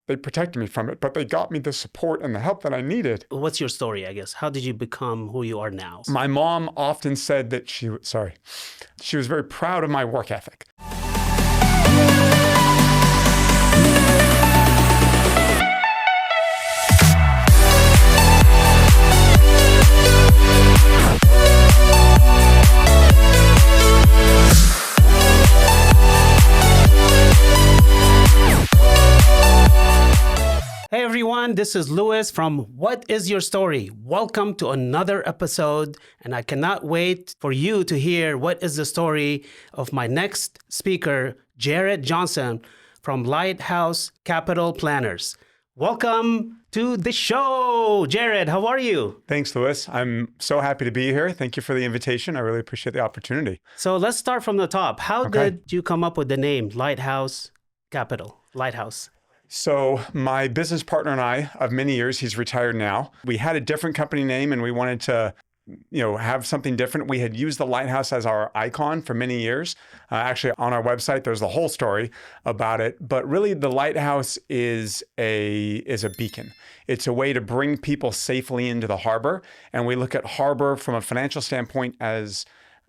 They protected me from it, but they got me the support and the help that I needed. What's your story, I guess? How did you become who you are now? My mom often said that she was very proud of my work ethic. Hey everyone, this is Louis from What is Your Story? Welcome to another episode, and I cannot wait for you to hear what is the story of my next speaker, Jared Johnson from Lighthouse Capital Planners. Welcome to the show, Jared. How are you? Thanks, Louis. I'm so happy to be here. Thank you for the invitation. I really appreciate the opportunity. So let's start from the top. How did you come up with the name Lighthouse Capital? Lighthouse. So my business partner and I, of many years, he's retired now. We had a different company name and we wanted to, have something different. We had used the lighthouse as our icon for many years. Actually, on our website, there's the whole story about it. But really, the lighthouse is a beacon. It's a way to bring people safely into the harbor. And we look at harbor from a financial standpoint as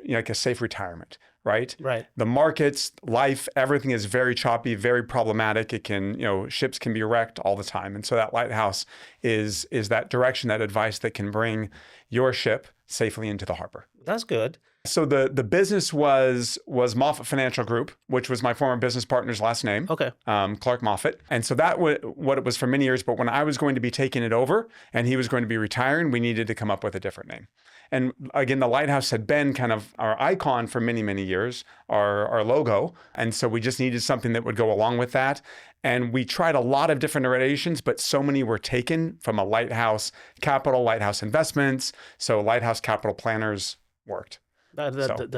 like a safe retirement. Right? The markets, life, everything is very choppy, very problematic. It can, ships can be wrecked all the time. And so that lighthouse is that direction, that advice that can bring your ship safely into the harbor. That's good. So the business was Moffett Financial Group, which was my former business partner's last name. Okay. Clark Moffett. And so that was what it was for many years. But when I was going to be taking it over and he was going to be retiring, we needed to come up with a different name. And again, the lighthouse had been kind of our icon for many, many years, our logo. And so we just needed something that would go along with that. And we tried a lot of different iterations, but so many were taken from a Lighthouse Capital, Lighthouse Investments. So Lighthouse Capital Planners worked. That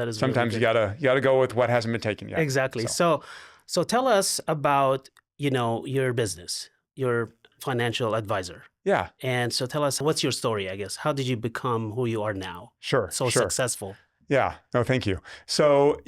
is sometimes really you gotta go with what hasn't been taken yet. Exactly. So tell us about your business, your financial advisor. Yeah. And so tell us, what's your story, I guess? How did you become who you are now? Sure. Successful. Yeah. No, thank you. So,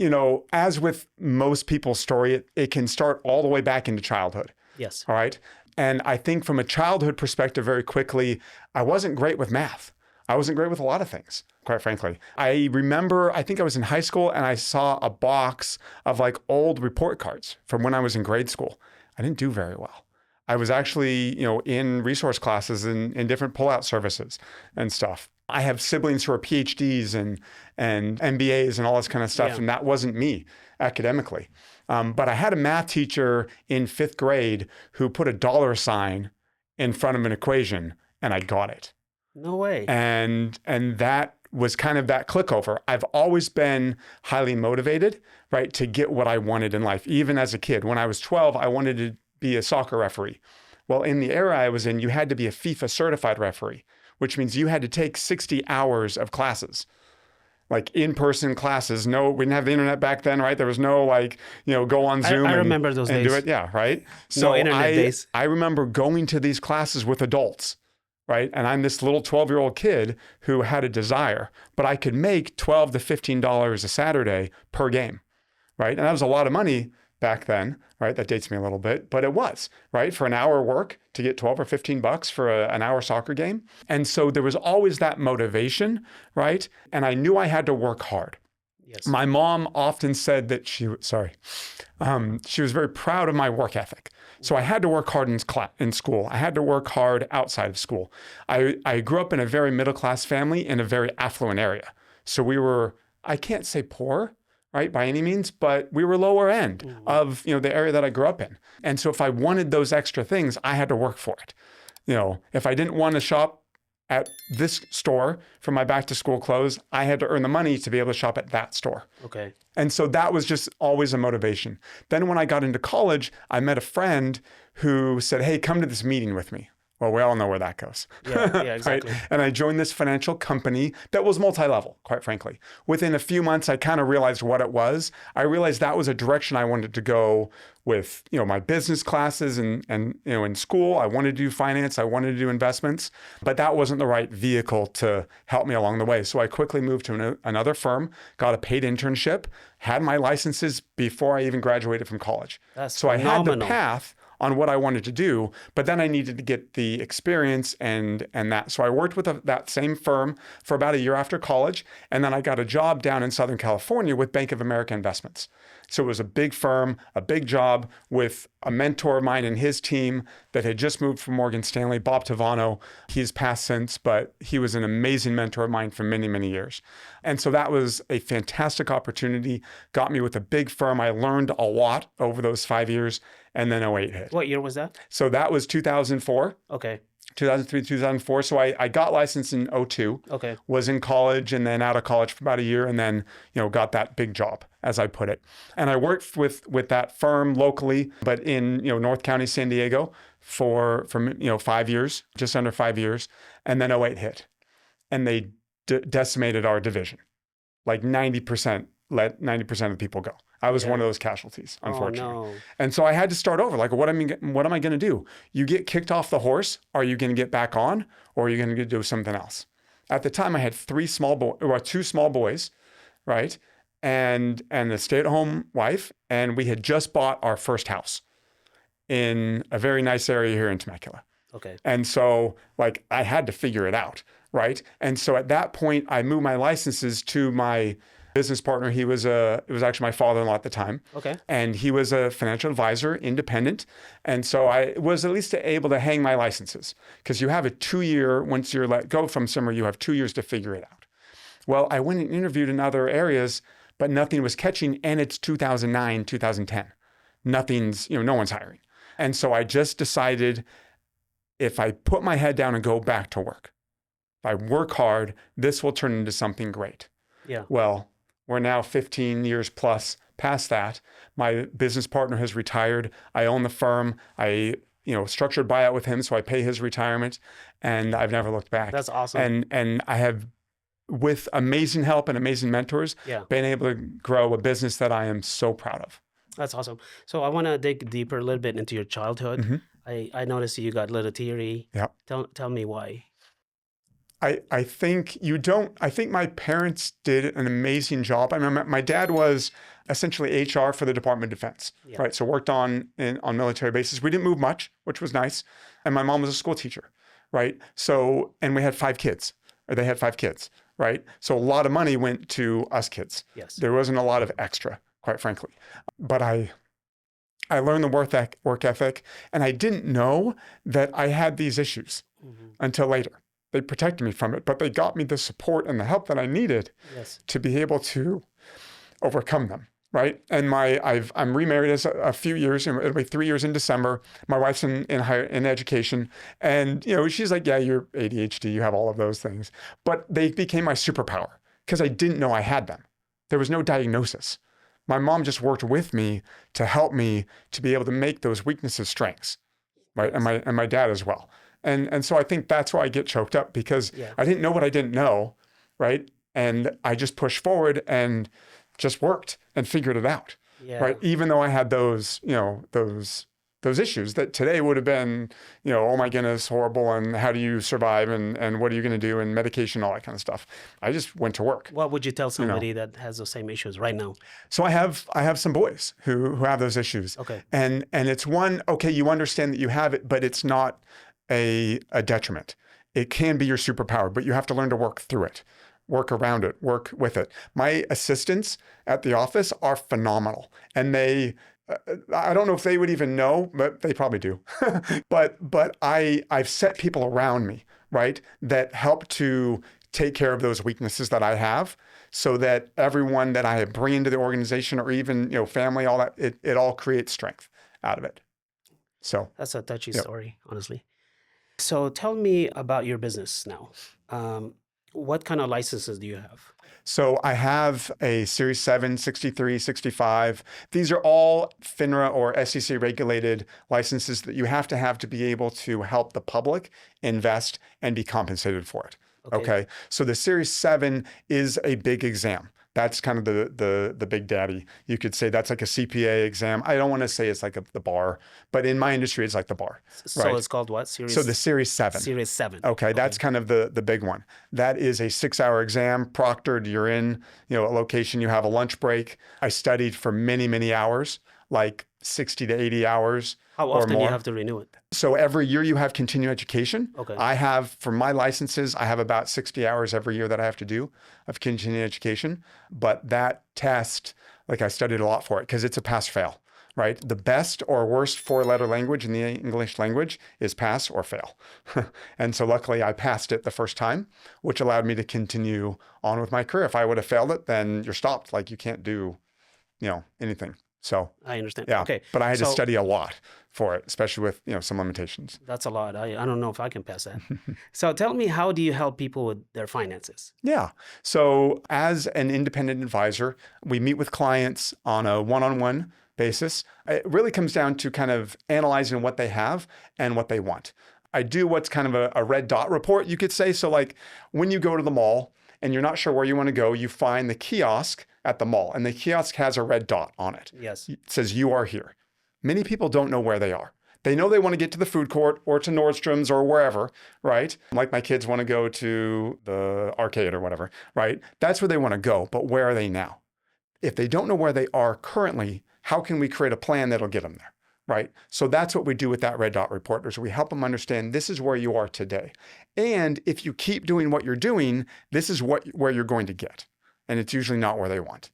as with most people's story, it can start all the way back into childhood. Yes. All right. And I think from a childhood perspective, very quickly, I wasn't great with math. I wasn't great with a lot of things, quite frankly. I remember, I think I was in high school and I saw a box of like old report cards from when I was in grade school. I didn't do very well. I was actually, in resource classes and in different pullout services and stuff. I have siblings who are PhDs and MBAs and all this kind of stuff. Yeah. And that wasn't me academically. But I had a math teacher in 5th grade who put a dollar sign in front of an equation and I got it. No way. And that was kind of that click over. I've always been highly motivated, right, to get what I wanted in life. Even as a kid, when I was 12, I wanted to be a soccer referee. Well, in the era I was in, you had to be a FIFA certified referee, which means you had to take 60 hours of classes, like in-person classes. No, we didn't have the internet back then, right? There was no go on Zoom I remember those days. Do it. Yeah, right? So no internet days. I remember going to these classes with adults, right? And I'm this little 12-year-old kid who had a desire, but I could make $12 to $15 a Saturday per game, right? And that was a lot of money back then, right? That dates me a little bit, but it was, right? For an hour work to get 12 or 15 bucks for an hour soccer game. And so there was always that motivation, right? And I knew I had to work hard. Yes. My mom often said that she was very proud of my work ethic. So I had to work hard in school. I had to work hard outside of school. I grew up in a very middle-class family in a very affluent area. So we were, I can't say poor, right, by any means, but we were lower end of, the area that I grew up in. And so if I wanted those extra things, I had to work for it. If I didn't want to shop at this store for my back to school clothes, I had to earn the money to be able to shop at that store. Okay. And so that was just always a motivation. Then when I got into college, I met a friend who said, hey, come to this meeting with me. Well, we all know where that goes. Yeah, exactly. Right? And I joined this financial company that was multi-level, quite frankly. Within a few months, I kind of realized what it was. I realized that was a direction I wanted to go with, my business classes and in school. I wanted to do finance. I wanted to do investments, but that wasn't the right vehicle to help me along the way. So I quickly moved to another firm, got a paid internship, had my licenses before I even graduated from college. That's so phenomenal. I had the path on what I wanted to do, but then I needed to get the experience and that. So I worked with that same firm for about a year after college, and then I got a job down in Southern California with Bank of America Investments. So it was a big firm, a big job with a mentor of mine and his team that had just moved from Morgan Stanley, Bob Tavano. He's passed since, but he was an amazing mentor of mine for many, many years. And so that was a fantastic opportunity, got me with a big firm. I learned a lot over those 5 years, and then '08 hit. What year was that? So that was 2004. Okay. 2003, 2004. So I got licensed in '02. Okay. Was in college and then out of college for about a year, and then got that big job, as I put it. And I worked with that firm locally, but in North County, San Diego, for 5 years, just under 5 years, and then '08 hit, and they decimated our division. Like 90% let 90% of the people go. I was one of those casualties, unfortunately. Oh, no. And so I had to start over. Like, what am I going to do? You get kicked off the horse. Are you going to get back on, or are you going to do something else? At the time, I had two small boys, right, and a stay-at-home wife, and we had just bought our first house in a very nice area here in Temecula. Okay. And so, like, I had to figure it out, right? And so at that point, I moved my licenses to my business partner. It was actually my father-in-law at the time. Okay. And he was a financial advisor, independent. And so I was at least able to hang my licenses, because you have a 2-year, once you're let go from somewhere, you have 2 years to figure it out. Well, I went and interviewed in other areas, but nothing was catching. And it's 2009, 2010. No one's hiring. And so I just decided, if I put my head down and go back to work, if I work hard, this will turn into something great. Yeah. Well, we're now 15 years plus past that. My business partner has retired. I own the firm. I, structured buyout with him, so I pay his retirement, and I've never looked back. That's awesome. And I have, with amazing help and amazing mentors, been able to grow a business that I am so proud of. That's awesome. So I want to dig deeper a little bit into your childhood. Mm-hmm. I noticed you got a little teary. Yeah. Tell me why. I think my parents did an amazing job. I mean, my dad was essentially HR for the Department of Defense, right? So worked on military bases. We didn't move much, which was nice. And my mom was a school teacher, right? So, and we had 5 kids, or they had 5 kids, right? So a lot of money went to us kids. Yes. There wasn't a lot of extra, quite frankly. But I learned the work ethic, and I didn't know that I had these issues until later. They protected me from it, but they got me the support and the help that I needed to be able to overcome them, right? And I'm remarried as a few years, and it'll be 3 years in December. My wife's in education, and she's like, yeah, you're ADHD, you have all of those things. But they became my superpower, because I didn't know I had them. There was no diagnosis. My mom just worked with me to help me to be able to make those weaknesses strengths, right? And my dad as well. And so I think that's why I get choked up, because I didn't know what I didn't know, right? And I just pushed forward and just worked and figured it out, right? Even though I had those issues that today would have been, oh my goodness, horrible, and how do you survive, and what are you going to do, and medication, all that kind of stuff. I just went to work. What would you tell somebody that has those same issues right now? So I have some boys who have those issues. Okay. And it's okay, you understand that you have it, but it's not a detriment. It can be your superpower, but you have to learn to work through it, work around it, work with it. My assistants at the office are phenomenal, and I don't know if they would even know, but they probably do. but I've set people around me, right, that help to take care of those weaknesses that I have, so that everyone that I bring into the organization, or even family, all that, it all creates strength out of it. So that's a touchy story, honestly. So tell me about your business now. What kind of licenses do you have? So I have a Series 7, 63, 65. These are all FINRA or SEC regulated licenses that you have to be able to help the public invest and be compensated for it. Okay. So the Series 7 is a big exam. That's kind of the big daddy. You could say that's like a CPA exam. I don't want to say it's like the bar, but in my industry, it's like the bar. So right? It's called what? So the Series 7. Series 7. Okay, that's kind of the big one. That is a 6-hour exam, proctored. You're in a location, you have a lunch break. I studied for many, many hours, like 60 to 80 hours How or often do you more. have to renew it? So every year you have continuing education. Okay. I have, for my licenses, I have about 60 hours every year that I have to do of continuing education. But that test, like I studied a lot for it because it's a pass fail, right? The best or worst four-letter language in the English language is pass or fail. And so luckily I passed it the first time, which allowed me to continue on with my career. If I would have failed it, then you're stopped. Like you can't do, anything. So I understand. yeah, Okay. but I had to So study a lot for it, especially with, some limitations. that's a lot. I don't know if I can pass that. So tell me, how do you help people with their finances? Yeah. So as an independent advisor, we meet with clients on a one-on-one basis. It really comes down to kind of analyzing what they have and what they want. I do what's kind of a red dot report, you could say. So like when you go to the mall and you're not sure where you want to go, you find the kiosk at the mall and the kiosk has a red dot on it. Yes. It says you are here. Many people don't know where they are. They know they want to get to the food court or to Nordstrom's or wherever, right? Like my kids want to go to the arcade or whatever, right? That's where they want to go, but where are they now? If they don't know where they are currently, how can we create a plan that'll get them there, right? So that's what we do with that red dot report, is we help them understand this is where you are today. And if you keep doing what you're doing, this is where you're going to get. And it's usually not where they want.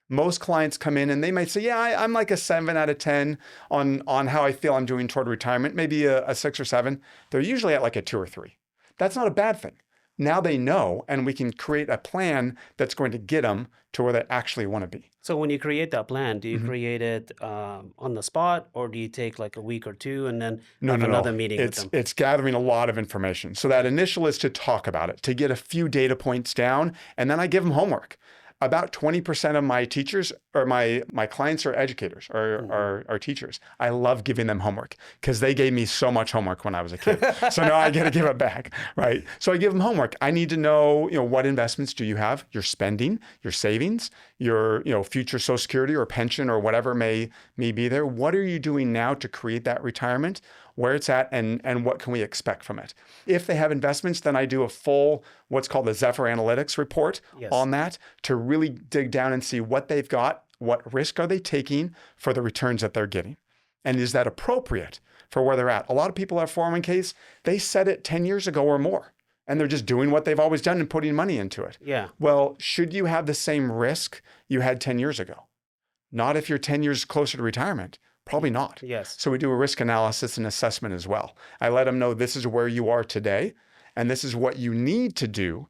Most clients come in and they might say, yeah, I'm like a 7 out of 10 on how I feel I'm doing toward retirement, maybe a 6 or 7. They're usually at like a 2 or 3. That's not a bad thing. Now they know, and we can create a plan that's going to get them to where they actually want to be. So when you create that plan, do you create it on the spot, or do you take like a week or two and then have another meeting with them? It's gathering a lot of information. So that initial is to talk about it, to get a few data points down, and then I give them homework. About 20% of my teachers or my clients are educators or are teachers. I love giving them homework because they gave me so much homework when I was a kid. So now I get to give it back, right? So I give them homework. I need to know, what investments do you have? Your spending, your savings, your, future Social Security or pension or whatever may be there. What are you doing now to create that retirement? Where it's at and what can we expect from it. If they have investments, then I do a full, what's called the Zephyr Analytics report on that to really dig down and see what they've got, what risk are they taking for the returns that they're getting. And is that appropriate for where they're at? A lot of people have 401ks, they set it 10 years ago or more, and they're just doing what they've always done and putting money into it. Yeah. Well, should you have the same risk you had 10 years ago? Not if you're 10 years closer to retirement. Probably not. Yes. So we do a risk analysis and assessment as well. I let them know this is where you are today, and this is what you need to do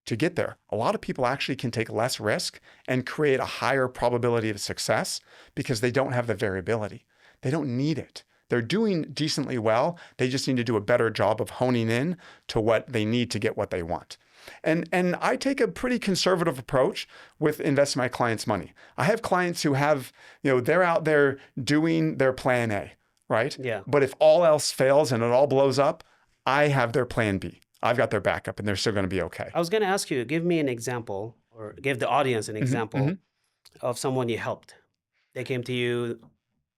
to get there. A lot of people actually can take less risk and create a higher probability of success because they don't have the variability. They don't need it. They're doing decently well. They just need to do a better job of honing in to what they need to get what they want. And I take a pretty conservative approach with investing my clients' money. I have clients who have, they're out there doing their plan A, right? Yeah. But if all else fails and it all blows up, I have their plan B. I've got their backup and they're still going to be okay. I was going to ask you, give me an example, or give the audience an example of someone you helped. They came to you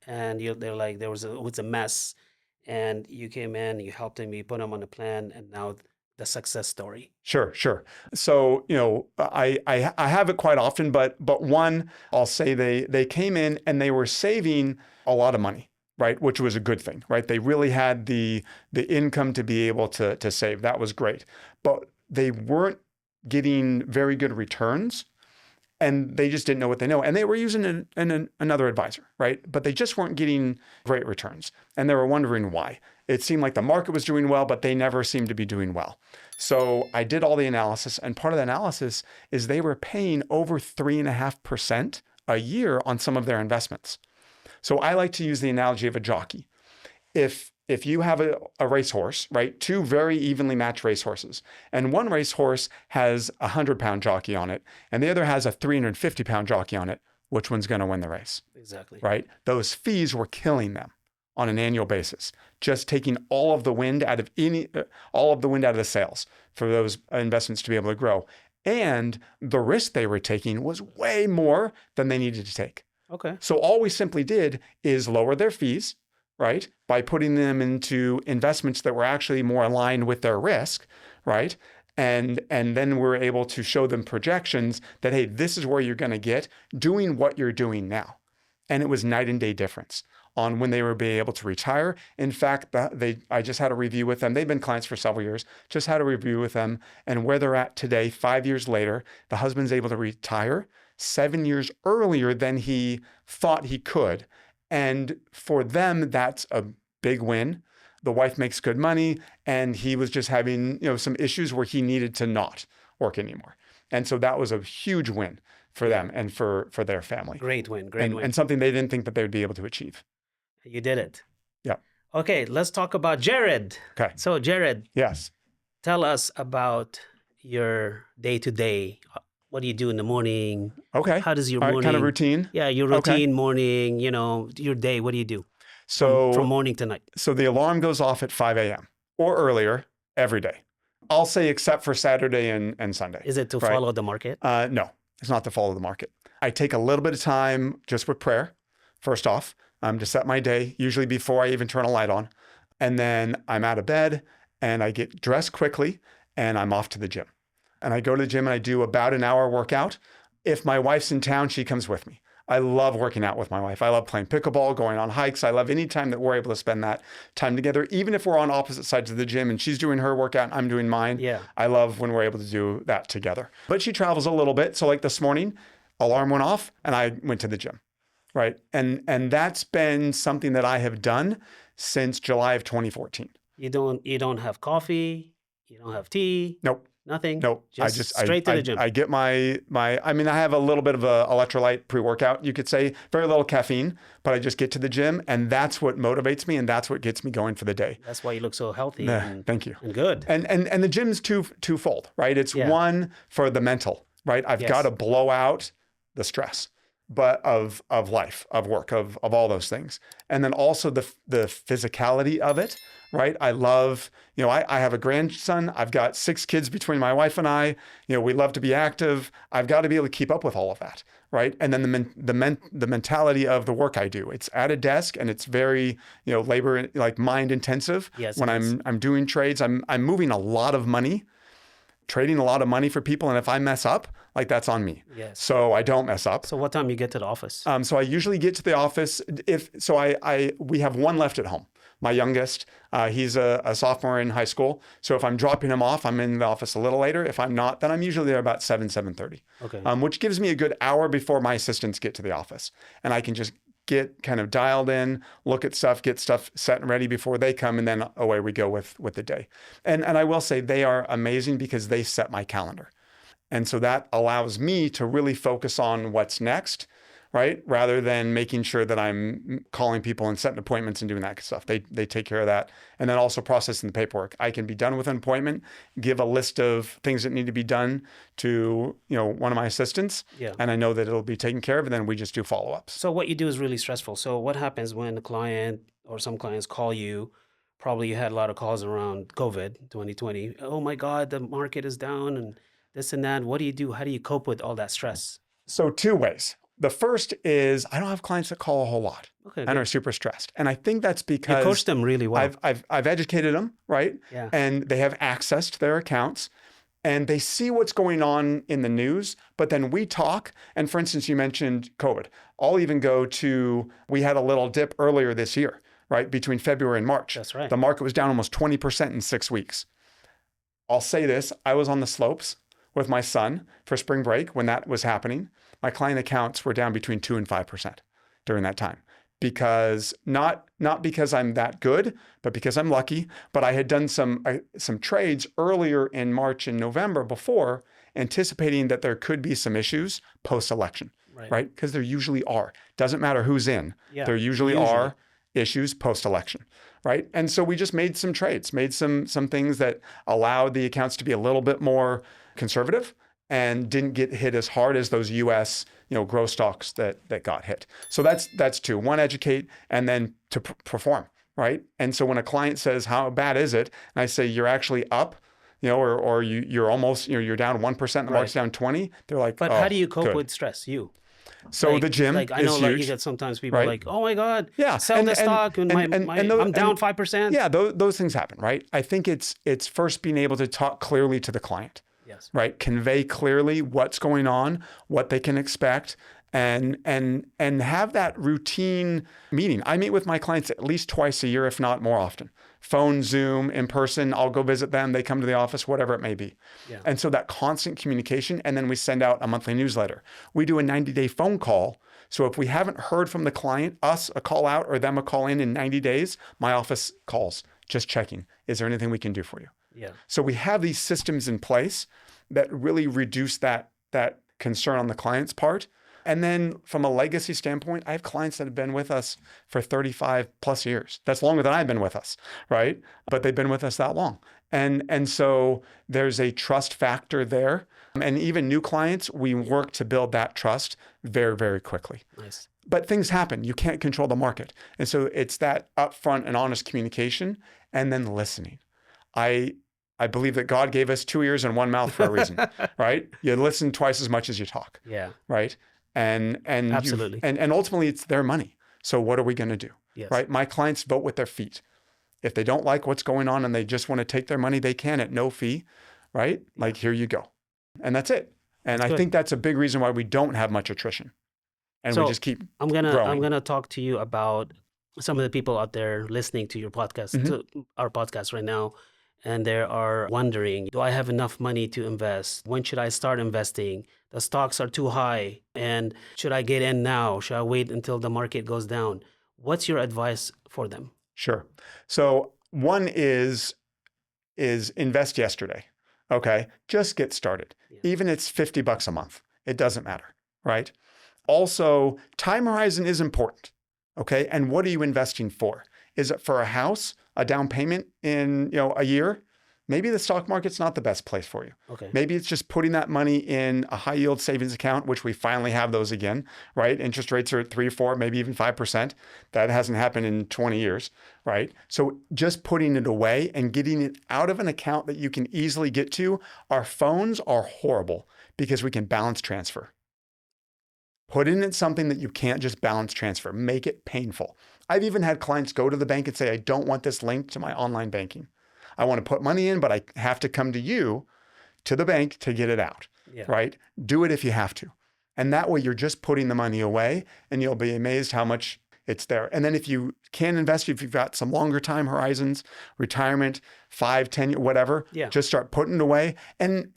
and they're like, it was a mess, and you came in, you helped them, you put them on a plan, and now the success story. Sure. So, I have it quite often, but one, I'll say they came in and they were saving a lot of money, right? Which was a good thing, right? They really had the income to be able to save. That was great. But they weren't getting very good returns, and they just didn't know what they know. And they were using another advisor, right? But they just weren't getting great returns. And they were wondering why. It seemed like the market was doing well, but they never seemed to be doing well. So I did all the analysis. And part of the analysis is they were paying over 3.5% a year on some of their investments. So I like to use the analogy of a jockey. If you have a racehorse, right, 2 very evenly matched racehorses, and one racehorse has a 100-pound jockey on it, and the other has a 350-pound jockey on it, which one's going to win the race? Exactly. Right? Those fees were killing them on an annual basis, just taking all of the wind out of the sails for those investments to be able to grow. And the risk they were taking was way more than they needed to take. Okay. So all we simply did is lower their fees, right? By putting them into investments that were actually more aligned with their risk, right? And then we're able to show them projections that, hey, this is where you're going to get doing what you're doing now. And it was night and day difference on when they were being able to retire. In fact, I just had a review with them. They've been clients for several years, just had a review with them. And where they're at today, 5 years later, the husband's able to retire 7 years earlier than he thought he could. And for them, that's a big win. The wife makes good money, and he was just having, some issues where he needed to not work anymore. And so that was a huge win for them and for their family. Great win. And something they didn't think that they would be able to achieve. You did it. Yeah. Okay, let's talk about Jared. Okay. So Jared, Yes. tell us about your day-to-day. What do you do in the morning? Okay. How does your All right, morning? kind of routine. Yeah, your routine morning, your day. What do you do So from morning to night? So the alarm goes off at 5 a.m. or earlier every day. I'll say except for Saturday and Sunday. Is it to follow the market? No, it's not to follow the market. I take a little bit of time just with prayer, first off, to set my day, usually before I even turn a light on. And then I'm out of bed and I get dressed quickly and I'm off to the gym. And I go to the gym and I do about an hour workout. If my wife's in town, she comes with me. I love working out with my wife. I love playing pickleball, going on hikes. I love any time that we're able to spend that time together, even if we're on opposite sides of the gym and she's doing her workout and I'm doing mine. Yeah. I love when we're able to do that together. But she travels a little bit. So like this morning, alarm went off and I went to the gym, right? And that's been something that I have done since July of 2014. You don't have coffee, you don't have tea. Nope. Nothing. Nope. Just straight to the gym. I get I have a little bit of a electrolyte pre-workout, you could say, very little caffeine, but I just get to the gym and that's what motivates me and that's what gets me going for the day. That's why you look so healthy. Thank you. And good. And the gym's twofold, right? It's one for the mental, right? I've got to blow out the stress, but of life, of work, of all those things. And then also the physicality of it, right? I love, I have a grandson. I've got 6 kids between my wife and I. We love to be active. I've got to be able to keep up with all of that, right? And then the mentality of the work I do. It's at a desk and it's very, labor, like mind intensive. Yes, when I'm doing trades, I'm moving a lot of money, trading a lot of money for people. And if I mess up, like that's on me. Yes. So I don't mess up. So what time you get to the office? So I usually get to the office we have one left at home. My youngest, he's a sophomore in high school. So if I'm dropping him off, I'm in the office a little later. If I'm not, then I'm usually there about 7:30. Okay. Which gives me a good hour before my assistants get to the office. And I can just get kind of dialed in, look at stuff, get stuff set and ready before they come, and then away we go with the day. And I will say they are amazing because they set my calendar. And so that allows me to really focus on what's next, right? Rather than making sure that I'm calling people and setting appointments and doing that stuff. They take care of that. And then also processing the paperwork. I can be done with an appointment, give a list of things that need to be done to, one of my assistants. Yeah. And I know that it'll be taken care of, and then we just do follow-ups. So what you do is really stressful. So what happens when a client or some clients call you? Probably you had a lot of calls around COVID 2020. Oh my God, the market is down and this and that. What do you do? How do you cope with all that stress? So 2 ways. The first is I don't have clients that call a whole lot and are super stressed. And I think that's because you coach them really well. I've educated them, right? Yeah. And they have access to their accounts and they see what's going on in the news, but then we talk. And for instance, you mentioned COVID. I'll even go to, we had a little dip earlier this year, right? Between February and March. That's right. The market was down almost 20% in 6 weeks. I'll say this, I was on the slopes with my son for spring break when that was happening. My client accounts were down between 2 and 5% during that time, because not because I'm that good, but because I'm lucky. But I had done some trades earlier in March and November before, anticipating that there could be some issues post-election, right? Because there usually are. Doesn't matter who's in. Yeah, there usually are issues post-election, right? And so we just made some trades, made some things that allowed the accounts to be a little bit more conservative and didn't get hit as hard as those U.S. growth stocks that got hit. So that's 2. 1, educate, and then to perform, right? And so when a client says, "How bad is it?" and I say, "You're actually up," or you're almost, you're down 1%, the market's down 20. They're like, but how do you cope with stress? So the gym is I know, huge. you get sometimes people like, "Oh my God, sell and, the stock and I'm down 5%." Yeah, those things happen, right? I think it's first being able to talk clearly to the client. Yes. Right. Convey clearly what's going on, what they can expect, and have that routine meeting. I meet with my clients at least twice a year, if not more often. Phone, Zoom, in person, I'll go visit them, they come to the office, whatever it may be. Yeah. And so that constant communication, and then we send out a monthly newsletter. We do a 90-day phone call. So if we haven't heard from the client, us a call out or them a call in 90 days, my office calls, just checking. Is there anything we can do for you? Yeah. So we have these systems in place that really reduce that concern on the client's part. And then from a legacy standpoint, I have clients that have been with us for 35 plus years. That's longer than I've been with us, right? But they've been with us that long. And so there's a trust factor there. And even new clients, we work to build that trust very, very quickly. Nice. But things happen. You can't control the market. And so it's that upfront and honest communication and then listening. I believe that God gave us 2 ears and 1 mouth for a reason, right? You listen twice as much as you talk. Yeah. Right? And Absolutely. And ultimately it's their money. So what are we going to do? Yes. Right? My clients vote with their feet. If they don't like what's going on and they just want to take their money, they can at no fee, right? Yeah. Like, here you go. And that's it. And That's I good. think that's a big reason why we don't have much attrition. And So we just keep I'm growing. gonna talk to you about some of the people out there listening to your podcast, Mhm. to our podcast right now, and they are wondering, do I have enough money to invest? When should I start investing? The stocks are too high, and should I get in now? Should I wait until the market goes down? What's your advice for them? Sure. So one is invest yesterday. Okay. Just get started. Yeah. Even it's $50 a month. It doesn't matter. Right. Also, time horizon is important. Okay. And what are you investing for? Is it for a house, a down payment in, a year? Maybe the stock market's not the best place for you. Okay. Maybe it's just putting that money in a high yield savings account, which we finally have those again, right? Interest rates are at 3, 4, maybe even 5%. That hasn't happened in 20 years, right? So just putting it away and getting it out of an account that you can easily get to. Our phones are horrible because we can balance transfer. Put in something that you can't just balance transfer. Make it painful. I've even had clients go to the bank and say, I don't want this linked to my online banking. I want to put money in, but I have to come to you, to the bank, to get it out, Yeah. right? Do it if you have to. And that way you're just putting the money away and you'll be amazed how much it's there. And then if you can invest, if you've got some longer time horizons, retirement, 5, 10, whatever, Yeah. just start putting it away. And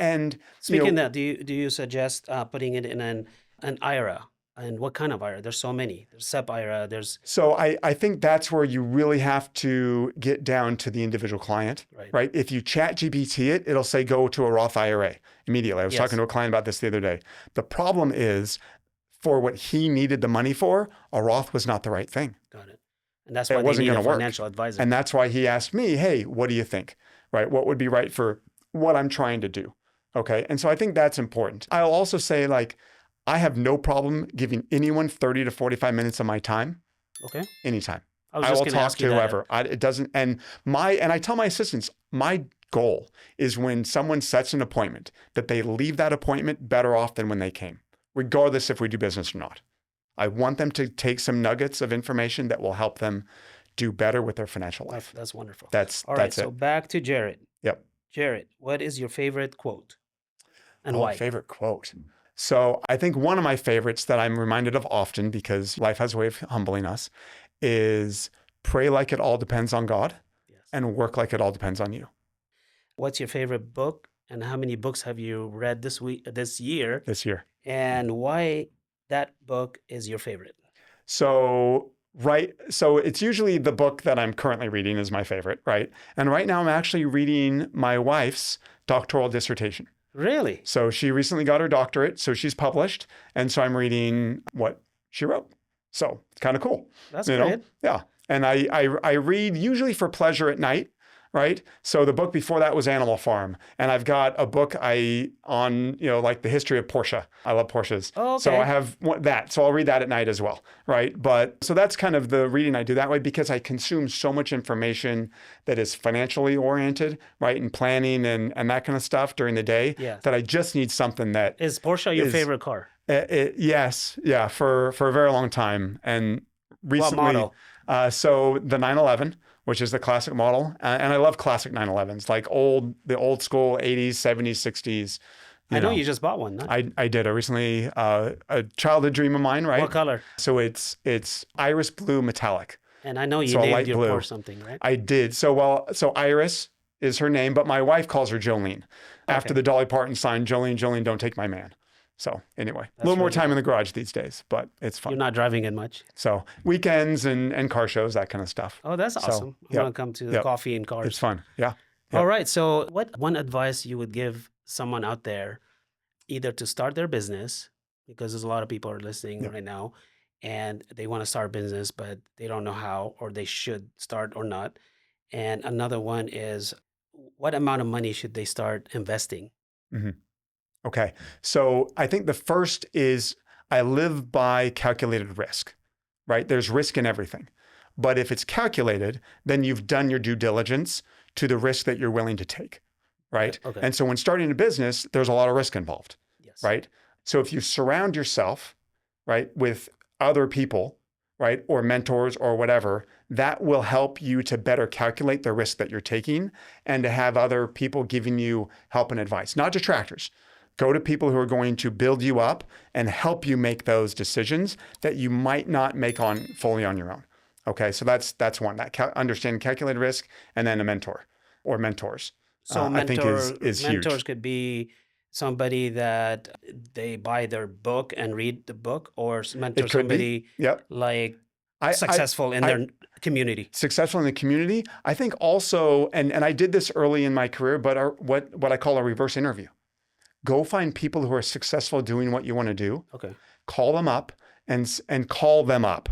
Speaking of that, do you suggest putting it in an IRA? And what kind of IRA? There's so many. There's SEP IRA. There's So I think that's where you really have to get down to the individual client, Right. right? If you chat GPT it, it'll say go to a Roth IRA immediately. I was Yes. talking to a client about this the other day. The problem is for what he needed the money for, a Roth was not the right thing. got it. And that's It why they wasn't need a gonna work. financial advisor. And that's why he asked me, hey, what do you think? Right? What would be right for what I'm trying to do? Okay. And so I think that's important. I'll also say, like, I have no problem giving anyone 30 to 45 minutes of my time Okay. anytime. I was I just will gonna talk ask to you that. whoever. It doesn't, and I tell my assistants, my goal is when someone sets an appointment, that they leave that appointment better off than when they came, regardless if we do business or not. I want them to take some nuggets of information that will help them do better with their financial life. That's wonderful. That's All right. it. So back to Jared. Yep. Jared, what is your favorite quote and Oh, why? favorite quote. So I think one of my favorites that I'm reminded of often, because life has a way of humbling us, is pray like it all depends on God Yes. and work like it all depends on you What's your favorite book, and how many books have you read this year, this year. and why that book is your favorite? So it's usually the book that I'm currently reading is my favorite, right? And right now I'm actually reading my wife's doctoral dissertation. Really? So she recently got her doctorate, so she's published, and so I'm reading what she wrote. So it's kind of cool. That's you know? great. Yeah. And I read usually for pleasure at night, right? So the book before that was Animal Farm. And I've got a book on like the history of Porsche. I love Porsches. Oh, So okay. I have that. So I'll read that at night as well, right? But so that's kind of the reading I do that way, because I consume so much information that is financially oriented, right? And planning and that kind of stuff during the day, Yeah. that I just need something that Is Porsche your is- favorite car? yes. Yeah. For a very long time. And recently, model? So the 911, which is the classic model. And I love classic 911s, like the old school 80s, 70s, 60s I know you just bought one, no? I did. I recently, a childhood dream of mine, right? What color? So it's iris blue metallic. And I know you So a named light your blue. Porsche something, right? I did. So Iris is her name, but my wife calls her Jolene. After the Dolly Parton sign, Jolene, don't take my man. So anyway, a little more time in the garage these days, but it's fun. You're not driving it much. So weekends and car shows, that kind of stuff. Oh, that's awesome. I want to come to the coffee and cars. It's fun. Yeah. All right. So what one advice you would give someone out there, either to start their business, because there's a lot of people are listening right now, and they want to start a business, but they don't know how, or they should start or not. And another one is, what amount of money should they start investing? Mm-hmm. Okay. So I think the first is I live by calculated risk, right? There's risk in everything. But if it's calculated, then you've done your due diligence to the risk that you're willing to take, right? Okay. And so when starting a business, there's a lot of risk involved, right? So if you surround yourself, right, with other people, right, or mentors or whatever, that will help you to better calculate the risk that you're taking and to have other people giving you help and advice, not detractors. Go to people who are going to build you up and help you make those decisions that you might not make fully on your own. Okay, so that's one, that understanding calculated risk, and then a mentor or mentors. So I think is mentors huge. could be somebody that they buy their book and read the book, or mentor somebody like successful in their community. Successful in the community. I think also, and I did this early in my career, but what I call a reverse interview. Go find people who are successful doing what you want to do. Okay. Call them up and call them up.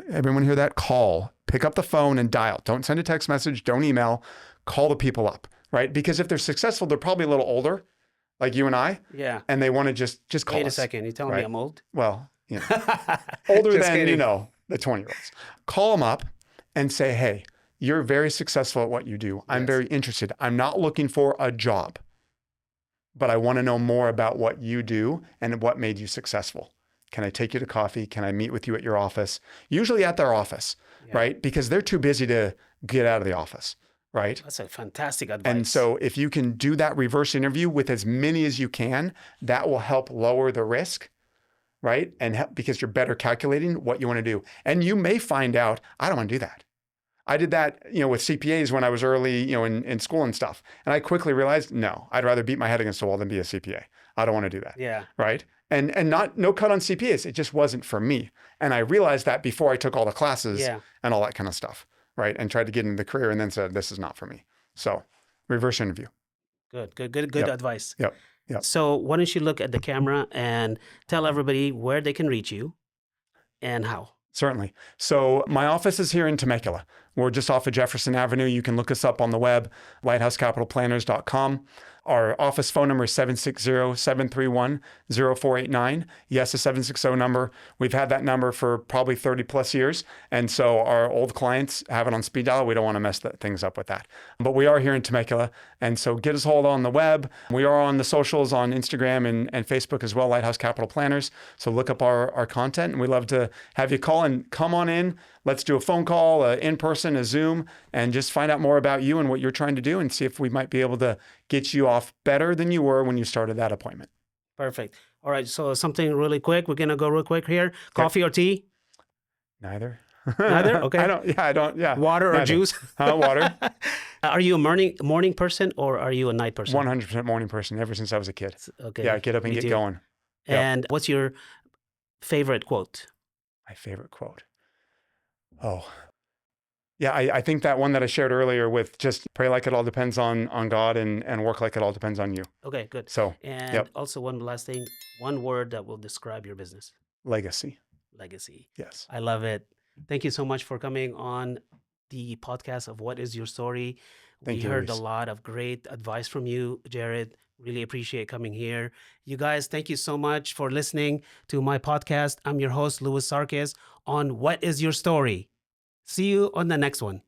Everyone hear that? Call. Pick up the phone and dial. Don't send a text message. Don't email. Call the people up, right? Because if they're successful, they're probably a little older, like you and I. Yeah. And they want to just call us. Wait a second. You telling me I'm old? Well, older than, kidding. the 20-year-olds. Call them up and say, hey, you're very successful at what you do. I'm very interested. I'm not looking for a job, but I want to know more about what you do and what made you successful. Can I take you to coffee? Can I meet with you at your office? Usually at their office, right? Because they're too busy to get out of the office, right? That's a fantastic advice. And so if you can do that reverse interview with as many as you can, that will help lower the risk, right? And because you're better calculating what you want to do. And you may find out, I don't want to do that. I did that, with CPAs when I was early, in school and stuff. And I quickly realized, no, I'd rather beat my head against the wall than be a CPA. I don't want to do that. Yeah. Right. And no cut on CPAs. It just wasn't for me. And I realized that before I took all the classes and all that kind of stuff. Right. And tried to get into the career and then said, this is not for me. So reverse interview. Good advice. Yep. So why don't you look at the camera and tell everybody where they can reach you and how? Certainly. So my office is here in Temecula. We're just off of Jefferson Avenue. You can look us up on the web, lighthousecapitalplanners.com. Our office phone number is 760-731-0489. Yes, a 760 number. We've had that number for probably 30 plus years. And so our old clients have it on speed dial. We don't want to mess things up with that. But we are here in Temecula. And so get us hold on the web. We are on the socials on Instagram and Facebook as well, Lighthouse Capital Planners. So look up our content. And we'd love to have you call and come on in. Let's do a phone call, in person, a Zoom, and just find out more about you and what you're trying to do and see if we might be able to get you off better than you were when you started that appointment. Perfect. All right. So something really quick. We're going to go real quick here. Coffee or tea? Neither. Neither? Okay. I don't. Water or juice? Water. Are you a morning person or are you a night person? 100% morning person ever since I was a kid. Okay. Yeah, get up and get going. And what's your favorite quote? My favorite quote. Oh, yeah, I think that one that I shared earlier with just pray like it all depends on God and work like it all depends on you. Okay, good. So, and also one last thing, one word that will describe your business. Legacy. Yes. I love it. Thank you so much for coming on the podcast of What Is Your Story. We heard a lot of great advice from you, Jared. Really appreciate coming here. You guys, thank you so much for listening to my podcast. I'm your host, Louis Sarkis, on What Is Your Story. See you on the next one.